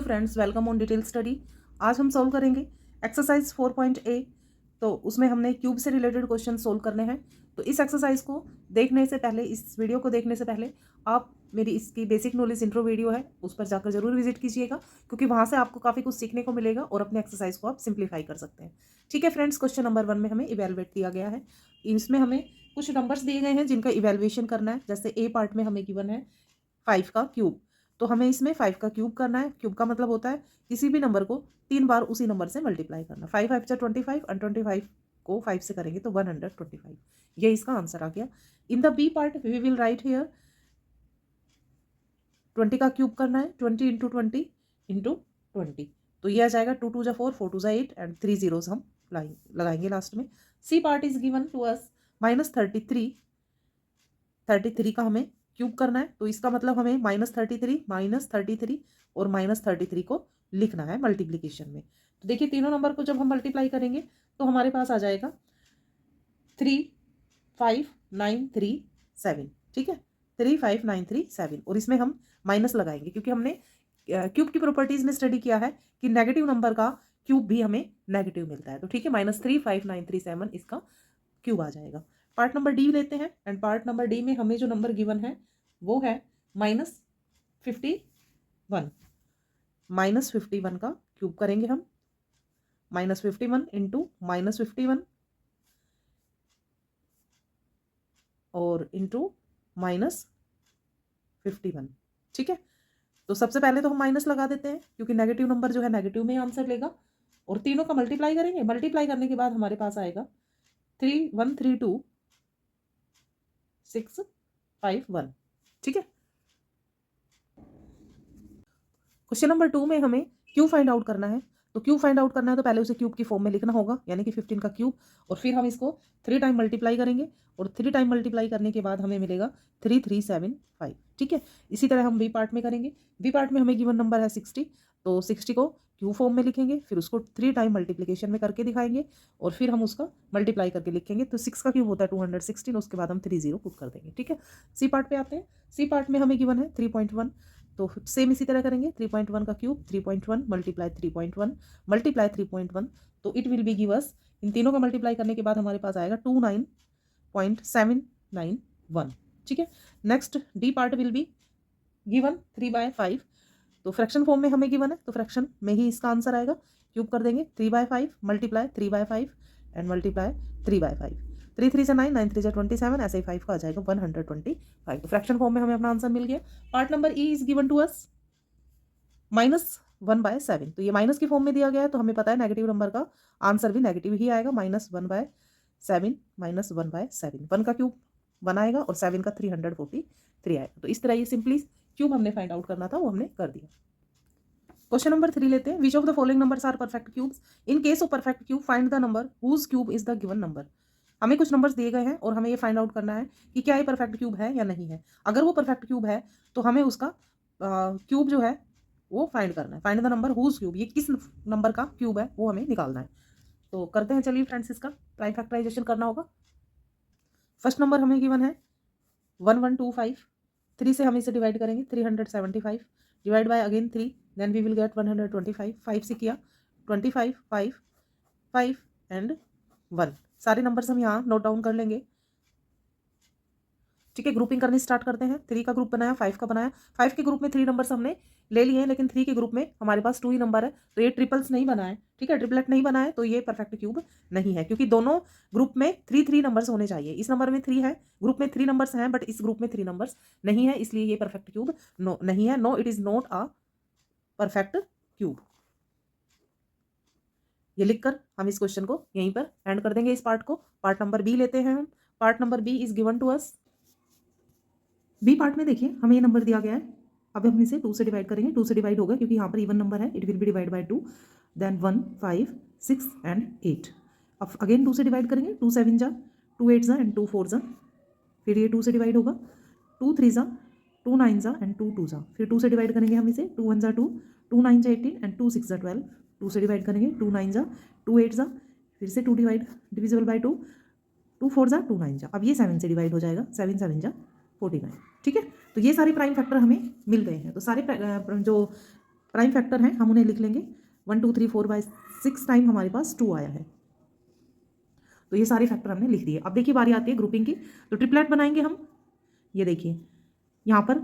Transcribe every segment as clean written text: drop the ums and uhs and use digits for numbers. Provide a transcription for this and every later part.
Friends, welcome on detail study. आज हम solve करेंगे एक्सरसाइज 4.A। तो उसमें हमने क्यूब से रिलेटेड क्वेश्चन सॉल्व करने हैं। तो इस एक्सरसाइज को देखने से पहले, इस वीडियो को देखने से पहले आप मेरी इसकी बेसिक नॉलेज इंट्रो वीडियो है उस पर जाकर जरूर विजिट कीजिएगा, क्योंकि वहाँ से आपको काफ़ी कुछ सीखने को मिलेगा और अपने एक्सरसाइज को आप सिंप्लीफाई कर सकते हैं। ठीक है फ्रेंड्स, क्वेश्चन नंबर 1 में हमें इवेलुएट दिया गया है। इसमें हमें कुछ नंबर्स दिए गए हैं जिनका इवेल्युएशन करना है। जैसे ए पार्ट में हमें गिवन है 5 का क्यूब, तो हमें इसमें 5 का क्यूब करना है। क्यूब का मतलब होता है किसी भी नंबर को 3 बार उसी नंबर से मल्टीप्लाई करना। 5 5 जा 25 और 25 को 5 से करेंगे तो 125। ये इसका आंसर आ गया। In the B part we will write here 20 का क्यूब करना है। 20 इंटू 20 इंटू 20, तो ये आ जाएगा 2 2 जा 4, 4 2 जा 8 एंड 3 जीरोस हम लगाएंगे लास्ट में। C part is given to us -33। 33 का हमें क्यूब करना है, तो इसका मतलब हमें -33 और -33 को लिखना है मल्टीप्लीकेशन में। तो देखिए तीनों नंबर को जब हम मल्टीप्लाई करेंगे तो हमारे पास आ जाएगा 35937। ठीक है, 35937, और इसमें हम माइनस लगाएंगे क्योंकि हमने क्यूब की प्रॉपर्टीज में स्टडी किया है कि नेगेटिव नंबर का क्यूब भी हमें नेगेटिव मिलता है। तो ठीक है, -35937 इसका क्यूब आ जाएगा। पार्ट नंबर डी लेते हैं, एंड पार्ट नंबर डी में हमें जो नंबर गिवन है वो है -51। -51 का क्यूब करेंगे हम। -51 इंटू -51 और इंटू -51। ठीक है, तो सबसे पहले तो हम माइनस लगा देते हैं क्योंकि नेगेटिव नंबर जो है नेगेटिव में आंसर लेगा, और तीनों का मल्टीप्लाई करेंगे। मल्टीप्लाई करने के बाद हमारे पास आएगा 3132651। ठीक है, क्वेश्चन नंबर 2 में हमें क्यूब फाइंड आउट करना है। तो क्यूब फाइंड आउट करना है तो पहले उसे क्यूब की फॉर्म में लिखना होगा, यानी कि 15 का क्यूब, और फिर हम इसको 3 टाइम मल्टीप्लाई करेंगे, और 3 टाइम मल्टीप्लाई करने के बाद हमें मिलेगा 3375। ठीक है, इसी तरह हम बी पार्ट में करेंगे। बी पार्ट में हमें गिवन नंबर है 60, तो 60 को क्यू फॉर्म में लिखेंगे, फिर उसको 3 टाइम मल्टीप्लिकेशन में करके दिखाएंगे, और फिर हम उसका मल्टीप्लाई करके लिखेंगे। तो 6 का क्यूब होता है 216, उसके बाद हम 30 पुट कर देंगे। ठीक है, सी पार्ट पे आते हैं। सी पार्ट में हमें गिवन है 3.1, तो सेम इसी तरह करेंगे। 3.1 का क्यूब 3.1 मल्टीप्लाई 3.1 मल्टीप्लाई 3.1, तो it will be give us, इन तीनों का मल्टीप्लाई करने के बाद हमारे पास आएगा 29.791। ठीक है, next D part will be given 3/5, तो फ्रैक्शन फॉर्म में हमें गिवन है, तो फ्रैक्शन में ही इसका आंसर आएगा। क्यूब कर देंगे 3/5 मल्टीप्लाई 3/5 एंड मल्टीप्लाई 3/5। 3 3 से 9, 9 3 से 27, ऐसे ही 5 का आ जाएगा 125। तो फ्रैक्शन फॉर्म में हमें अपना आंसर मिल गया। Part number E is given to us -1/7, तो ये माइनस की फॉर्म में दिया गया है, तो हमें पता है नेगेटिव नंबर का आंसर भी नेगेटिव ही आएगा। -1/7 -1/7, 1 का क्यूब 1 आएगा और 7 का 343 आएगा। तो इस तरह ये सिंपली क्यूब हमने फाइंड आउट करना था, वो हमने कर दिया। क्वेश्चन नंबर 3 लेते हैं। Which of the following numbers are perfect cubes? In case of perfect cube find the number whose cube is the given number. हमें कुछ नंबर्स दिए गए हैं और हमें ये फाइंड आउट करना है कि क्या ये परफेक्ट क्यूब है या नहीं है। अगर वो परफेक्ट क्यूब है तो हमें उसका क्यूब जो है वो फाइंड करना है। Find the number whose cube, ये किस नंबर का क्यूब है वो हमें निकालना है। तो करते हैं, चलिए फ्रेंड्स, इसका प्राइम फैक्टराइजेशन करना होगा। फर्स्ट नंबर हमें गिवन है 1125। 3 से हम इसे डिवाइड करेंगे, 375 divide by again 3, then we will get 125। 5 से किया 25, 5 5 एंड 1। सारे नंबर्स हम यहाँ नोट डाउन कर लेंगे। ठीक है, ग्रुपिंग करनी स्टार्ट करते हैं। 3 का ग्रुप बनाया, 5 का बनाया। 5 के ग्रुप में 3 नंबर्स हमने ले लिए हैं, लेकिन 3 के ग्रुप में हमारे पास 2 ही नंबर है, तो ये ट्रिपल्स नहीं बना है। ठीक है, ट्रिपलेट नहीं बना है, तो ये परफेक्ट क्यूब नहीं है, क्योंकि दोनों ग्रुप में 3 नंबर्स होने चाहिए। इस नंबर में 3 है, ग्रुप में 3 नंबर्स हैं, बट इस ग्रुप में 3 नंबर्स नहीं है, इसलिए ये परफेक्ट क्यूब नहीं है। No, it is not a perfect cube. ये लिखकर हम इस क्वेश्चन को यहीं पर एंड कर देंगे। इस पार्ट को पार्ट नंबर बी लेते हैं हम। Part number B is given to us. B part में देखिए हमें ये नंबर दिया गया है। अब हम इसे 2 से डिवाइड करेंगे। 2 से डिवाइड होगा क्योंकि यहाँ पर इवन नंबर है, it will be divide by 2, then 1 5 6 and 8। अब अगेन 2 से डिवाइड करेंगे। 2 7 जा, 2 8 जा एंड 2 4 जा, फिर ये 2 से डिवाइड होगा। 2 3 जा, 2 9 जा एंड 2 2 जा, फिर 2 से डिवाइड करेंगे हम इसे। 2 1 जा 2, 2 9 जा 18 एंड 2 6 जा 12। 2 से डिवाइड करेंगे। 2 9 जा, 2 8 जा, फिर से 2 डिविजिबल बाय 2, 2 4 जा 2 9 जा। अब ये 7 से डिवाइड हो जाएगा। 7 7 जा 49। ठीक है, तो ये सारे प्राइम फैक्टर हमें मिल गए हैं। तो सारे जो प्राइम फैक्टर हैं, हम उन्हें लिख लेंगे 1 2 3 4 5 6 टाइम हमारे पास 2 आया है। तो ये सारे फैक्टर हमने लिख दिए। अब देखिए बारी आती है ग्रुपिंग की, तो ट्रिपलेट बनाएंगे हम। ये देखिए यहाँ पर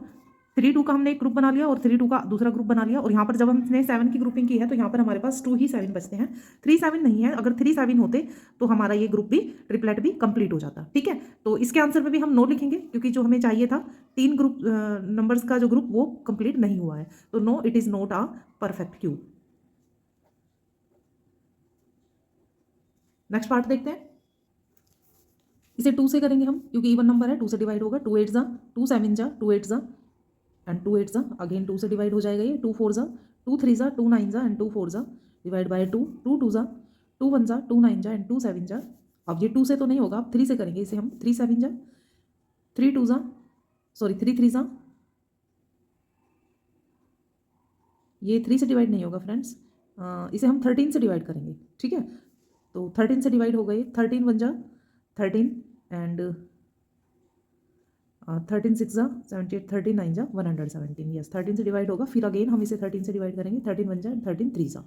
3 2 का हमने एक ग्रुप बना लिया और 3 2 का दूसरा ग्रुप बना लिया, और यहाँ पर जब हमने 7 की ग्रुपिंग की है तो यहाँ पर हमारे पास 2 ही 7 बचते हैं, 3 7 नहीं है। अगर 3 7 होते तो हमारा ये ग्रुप भी ट्रिपलेट भी कंप्लीट हो जाता। ठीक है, तो इसके आंसर में भी हम नो लिखेंगे क्योंकि जो हमें चाहिए था 3 ग्रुप नंबर्स का जो ग्रुप वो कंप्लीट नहीं हुआ है, तो no, it is not a perfect cube. Next part देखते हैं। इसे 2 से करेंगे हम क्योंकि इवन नंबर है, 2 से डिवाइड होगा। 2 8 जा 2 7 जा 2 8 जा एंड 2 8 जा, अगेन 2 से डिवाइड हो जाएगा ये। 2 4 जा 2 3 जा 2 9 जा एंड 2 4 जा, डिवाइड बाय 2 2 2 जा 2 1 जा 2 9 जा एंड 2 7 जा। अब ये 2 से तो नहीं होगा, अब 3 से करेंगे इसे हम। 3 7 जा 3 2 जा, सॉरी 3 3 जा, ये 3 से डिवाइड नहीं होगा फ्रेंड्स, इसे हम 13 से डिवाइड करेंगे। ठीक है, तो 13 से डिवाइड हो गई। 13 1 जा 13 एंड 13 6 जा 78, 13 9 जा 117। यस, 13 से डिवाइड होगा, फिर अगेन हम इसे 13 से डिवाइड करेंगे। 13 1 जा 13 3 जा।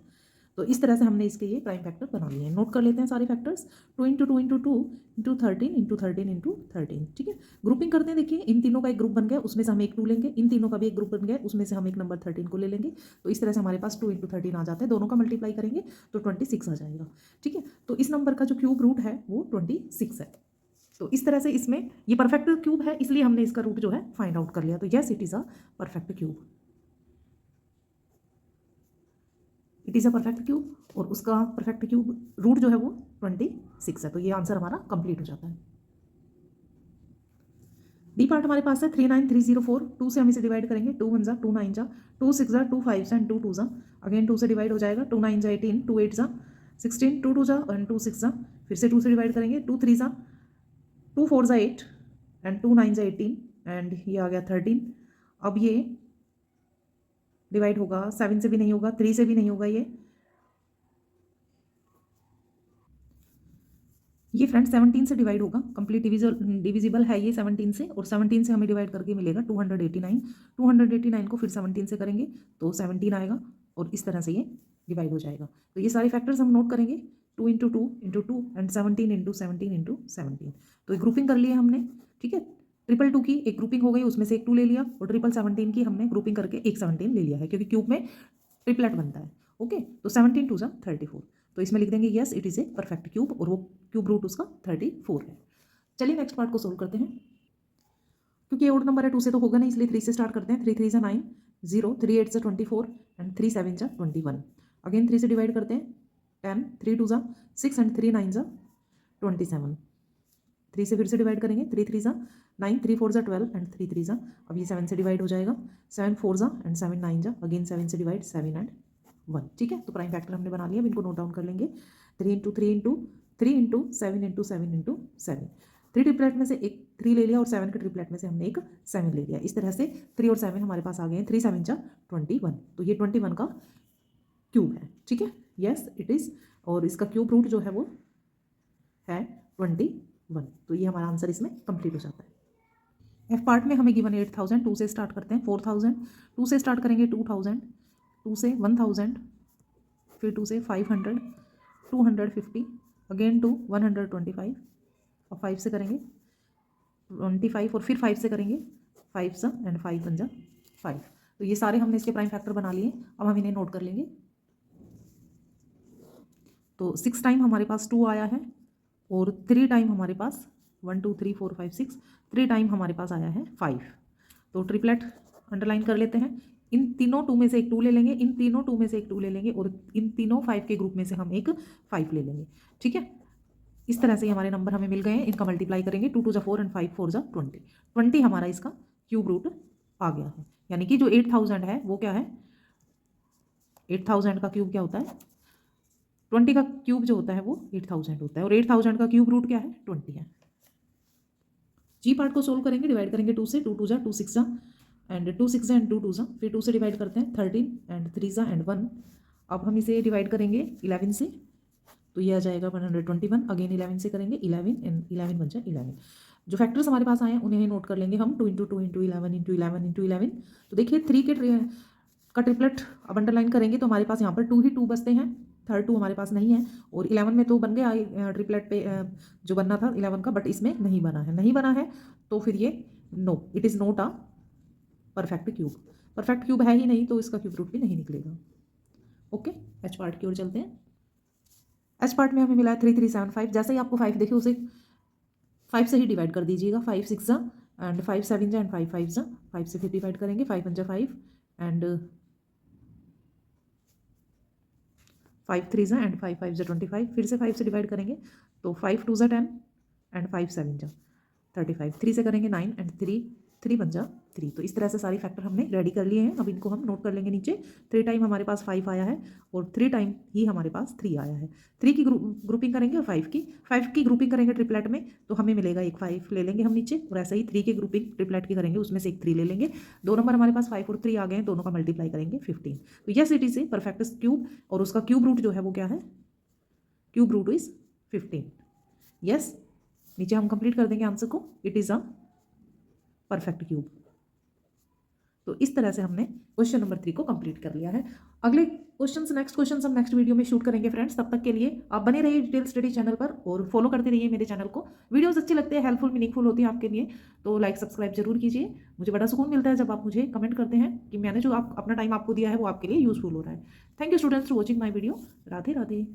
तो इस तरह से हमने इसके ये प्राइम फैक्टर बना लिए हैं। नोट कर लेते हैं सारे factors. 2 into 2 into 2 into 13 into 13 into 13। ठीक है, ग्रुपिंग करते हैं। देखिए इन तीनों का एक ग्रुप बन गया, उसमें से हम एक 2 लेंगे। इन तीनों का भी एक ग्रुप बन गया, उसमें से हम एक नंबर 13 को ले लेंगे। तो इस तरह से हमारे पास 2 इंटू 13 आ जाता है। दोनों का मल्टीप्लाई करेंगे तो 26 आ जाएगा। ठीक है, तो इस नंबर का जो क्यूब रूट है वो 26 है। तो इस तरह से इसमें ये परफेक्ट क्यूब है, इसलिए हमने इसका रूट जो है फाइंड आउट कर लिया। तो yes, it is a perfect cube, it is a perfect cube, और उसका परफेक्ट क्यूब रूट जो है वो 26 है। तो ये आंसर हमारा कंप्लीट हो जाता है। डी पार्ट हमारे पास है 3 9 3 0 4। 2 से हम इसे डिवाइड करेंगे। 2 1 जा 2 9 जा 2 6 जा 2 5 जा एंड 2 2 जा, अगेन 2 से डिवाइड हो जाएगा। 2 9 जा 18, 2 8 जा 16, 2 2 जा एंड 2 6 जा, फिर से 2 से डिवाइड करेंगे। 2 3 जा 2 4 जा 8 एंड 2 9 जा 18 एंड ये आ गया 13। अब ये डिवाइड होगा, 7 से भी नहीं होगा, 3 से भी नहीं होगा। ये फ्रेंड 17 से डिवाइड होगा, कंप्लीट डिविजिबल है ये 17 से, और 17 से हमें डिवाइड करके मिलेगा 289। 289 को फिर 17 से करेंगे तो 17 आएगा, और इस तरह से ये डिवाइड हो जाएगा। तो ये सारे फैक्टर्स हम नोट करेंगे। 2 into 2 into 2 and 17 into 17 into 17। तो ग्रुपिंग कर लिए हमने। ठीक है, 2 2 की एक ग्रुपिंग हो गई, उसमें से एक 2 ले लिया, और 17 की हमने ग्रुपिंग करके एक 17 ले लिया है क्योंकि क्यूब में ट्रिपलेट बनता है। ओके, तो 17 2 जा 34। तो इसमें लिख देंगे yes, it is a perfect cube, और वो क्यूब रूट उसका 34 है। चलिए नेक्स्ट पार्ट को सोल्व करते हैं। क्योंकि ओड नंबर है, 2 से तो होगा नहीं, इसलिए 3 से स्टार्ट करते हैं। 3 3 जा 9 0, 3 8 जा 24 एंड 3 7 जा 21। अगेन 3 से डिवाइड करते हैं। 10, 3 2 जा 6 एंड 3 9 जा 27। 3 से फिर से डिवाइड करेंगे। 3 3 जा 9, 3 4 जा 12 एंड 3 3 जा, अब ये 7 से डिवाइड हो जाएगा। 7 4 जा एंड 7 9 जा, अगेन 7 से डिवाइड 7 एंड 1। ठीक है, तो प्राइम फैक्टर हमने बना लिया। अब इनको नोट डाउन कर लेंगे। 3 into 3 into 3 into 7 into 7 into 7। 3 triplet में से एक 3 ले लिया, और 7 के ट्रिपलेट में से हमने एक 7 ले लिया। इस तरह से 3 और 7 हमारे पास आ गए हैं। 3 7 जा 21। तो ये 21 का क्यूब है। ठीक है, यस इट इज़, और इसका क्यूब रूट जो है वो है 21। तो ये हमारा आंसर इसमें कंप्लीट हो जाता है। एफ पार्ट में हमें गिवन 8000। 2 से स्टार्ट करते हैं। 4000, 2 से स्टार्ट करेंगे। 2000, 2 से 1000, फिर 2 से 500, 250, अगेन 2 125, और 5 से करेंगे 25, और फिर 5 से करेंगे 5 सा एंड 5 1 जा 5। तो ये सारे हमने इसके प्राइम फैक्टर बना लिए। अब हम इन्हें नोट कर लेंगे। तो 6 टाइम हमारे पास 2 आया है, और 3 टाइम हमारे पास 1 2 3 4 5 6, 3 टाइम हमारे पास आया है 5। तो ट्रिपलेट अंडरलाइन कर लेते हैं। इन तीनों 2 में से एक 2 ले लेंगे, इन तीनों 2 में से एक 2 ले लेंगे, और इन तीनों 5 के ग्रुप में से हम एक 5 ले लेंगे। ठीक है, इस तरह से हमारे नंबर हमें मिल गए हैं। इनका मल्टीप्लाई करेंगे। 2 2 जा 4 एंड 5 4 जा 20। 20 हमारा इसका क्यूब रूट आ गया है, यानी कि जो 8000 है वो क्या है, 8000 का क्यूब क्या होता है, 20 का क्यूब जो होता है वो 8000 होता है, और 8000 का क्यूब रूट क्या है, 20 है। जी पार्ट को सोल्व करेंगे। डिवाइड करेंगे 2 से। 2 2 जा 2 6 जा एंड 2 6 जा एंड 2 2 जा, फिर 2 से डिवाइड करते हैं। 13 एंड 3 जा एंड 1। अब हम इसे डिवाइड करेंगे 11 से, तो ये आ जाएगा 121। अगेन 11 से करेंगे। 11 एंड 11 बन जाए 11। जो फैक्टर्स हमारे पास आए हैं उन्हें नोट कर लेंगे हम। 2 इंटू 2 इंटू 11 इंटू 11 इंटू 11। तो देखिए 3 के का ट्रिपलेट अब अंडरलाइन करेंगे तो हमारे पास यहाँ पर 2 ही 2 बचते हैं, थर्ड 2 हमारे पास नहीं है। और 11 में तो बन गया ट्रिपलेट पे जो बनना था 11 का, बट इसमें नहीं बना है, नहीं बना है तो फिर ये no, it is not a perfect cube. Perfect cube है ही नहीं तो इसका क्यूब रूट भी नहीं निकलेगा। ओके, एच पार्ट की ओर चलते हैं। एच पार्ट में हमें मिला है 3375। जैसे ही आपको 5 देखे उसे 5 से ही डिवाइड कर दीजिएगा, 5 6 जा एंड 5 7 जा एंड 5 5 जा, 5 से फिर डिवाइड करेंगे, 5 1 जा 5 एंड 5 3 जा एंड 5 5 जा 25, फिर से 5 से डिवाइड करेंगे तो 5 2 जा 10 एंड 5 7 जा 35, 3 से करेंगे 9 एंड 3 1 जा 3। तो इस तरह से सारी फैक्टर हमने रेडी कर लिए हैं। अब इनको हम नोट कर लेंगे नीचे। 3 टाइम हमारे पास 5 आया है और 3 टाइम ही हमारे पास 3 आया है। 3 की ग्रुपिंग करेंगे और 5 की ग्रुपिंग करेंगे ट्रिपलेट में तो हमें मिलेगा एक 5 ले लेंगे हम नीचे, और ऐसे ही 3 की ग्रुपिंग ट्रिपलेट की करेंगे उसमें से एक 3 ले लेंगे। 2 नंबर हमारे पास 5 और 3 आ गए हैं, दोनों का मल्टीप्लाई करेंगे 15। तो yes it is a perfect cube और उसका क्यूब रूट जो है वो क्या है, क्यूब रूट इज 15। यस, नीचे हम कंप्लीट कर देंगे आंसर को, it is a perfect cube. तो इस तरह से हमने क्वेश्चन नंबर 3 को कंप्लीट कर लिया है। अगले क्वेश्चंस, नेक्स्ट क्वेश्चंस हम नेक्स्ट वीडियो में शूट करेंगे फ्रेंड्स। तब तक के लिए आप बने रहिए डिटेल स्टडी चैनल पर और फॉलो करते रहिए मेरे चैनल को। वीडियोस अच्छे लगते हैं, हेल्पफुल मीनिंगफुल होती है आपके लिए तो लाइक सब्सक्राइब जरूर कीजिए। मुझे बड़ा सुकून मिलता है जब आप मुझे कमेंट करते हैं कि मैंने जो आप अपना टाइम आपको दिया है वो आपके लिए यूजफुल हो रहा है। Thank you students for watching my video. Radhe Radhe.